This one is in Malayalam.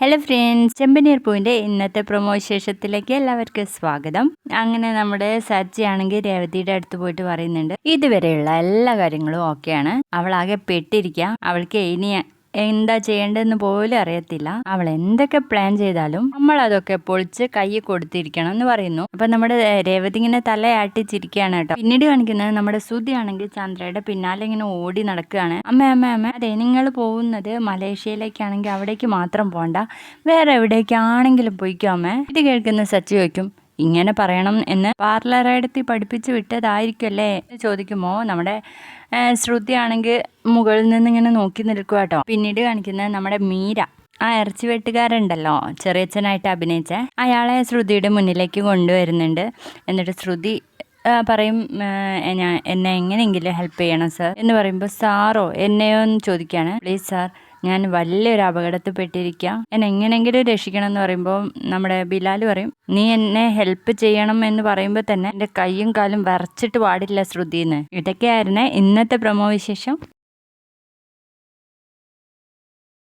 ഹലോ ഫ്രണ്ട്സ്, ചെമ്പനീർ പൂവിൻ്റെ ഇന്നത്തെ പ്രൊമോ വിശേഷത്തിലേക്ക് എല്ലാവർക്കും സ്വാഗതം. അങ്ങനെ നമ്മുടെ സച്ചി ആണെങ്കിൽ രേവതിയുടെ അടുത്ത് പോയിട്ട് പറയുന്നുണ്ട്, ഇതുവരെയുള്ള എല്ലാ കാര്യങ്ങളും ഓക്കെയാണ്. അവളാകെ പെട്ടിരിക്കുക. അവൾക്ക് ഇനി എന്താ ചെയ്യേണ്ടതെന്ന് പോലും അറിയത്തില്ല. അവൾ എന്തൊക്കെ പ്ലാൻ ചെയ്താലും നമ്മൾ അതൊക്കെ പൊളിച്ച് കൈ കൊടുത്തിരിക്കണം എന്ന് പറയുന്നു. അപ്പൊ നമ്മുടെ രേവതി ഇങ്ങനെ തലയാട്ടിച്ചിരിക്കുകയാണ് കേട്ടോ. പിന്നീട് കാണിക്കുന്നത് നമ്മുടെ ശ്രുതി ആണെങ്കിൽ ചന്ദ്രയുടെ പിന്നാലെ ഇങ്ങനെ ഓടി നടക്കുകയാണ്. അമ്മ അതെ, നിങ്ങൾ പോകുന്നത് മലേഷ്യയിലേക്കാണെങ്കിൽ അവിടേക്ക് മാത്രം പോണ്ട, വേറെ എവിടേക്കാണെങ്കിലും പോയിക്കോ അമ്മ. ഇത് കേൾക്കുന്ന സച്ചി ചോദിക്കും, ഇങ്ങനെ പറയണം എന്ന് പാർലറായിടത്തി പഠിപ്പിച്ചു വിട്ടതായിരിക്കുമല്ലേ എന്ന് ചോദിക്കുമോ നമ്മുടെ ശ്രുതി ആണെങ്കിൽ മുകളിൽ നിന്ന് ഇങ്ങനെ നോക്കി നിൽക്കുക കേട്ടോ. പിന്നീട് കാണിക്കുന്നത് നമ്മുടെ മീര, ആ ഇറച്ചി വെട്ടുകാരുണ്ടല്ലോ, ചെറിയച്ഛനായിട്ട് അഭിനയിച്ച അയാളെ ശ്രുതിയുടെ മുന്നിലേക്ക് കൊണ്ടുവരുന്നുണ്ട്. എന്നിട്ട് ശ്രുതി പറയും, എന്നെ എങ്ങനെയെങ്കിലും ഹെൽപ്പ് ചെയ്യണം സർ എന്ന് പറയുമ്പോൾ, സാറോ എന്നെയോ എന്ന് ചോദിക്കുകയാണ്. പ്ലീസ് സാർ, ഞാൻ വലിയൊരു അപകടത്തിൽപ്പെട്ടിരിക്കുക, എന്നെ എങ്ങനെയെങ്കിലും രക്ഷിക്കണം എന്ന് പറയുമ്പോൾ നമ്മുടെ ബിലാൽ പറയും, നീ എന്നെ ഹെൽപ്പ് ചെയ്യണം എന്ന് പറയുമ്പോൾ തന്നെ എൻ്റെ കൈയും കാലും വിറച്ചിട്ട് പാടില്ല ശ്രുതിന്ന്. ഇതൊക്കെയായിരുന്നു ഇന്നത്തെ പ്രൊമോ വിശേഷം.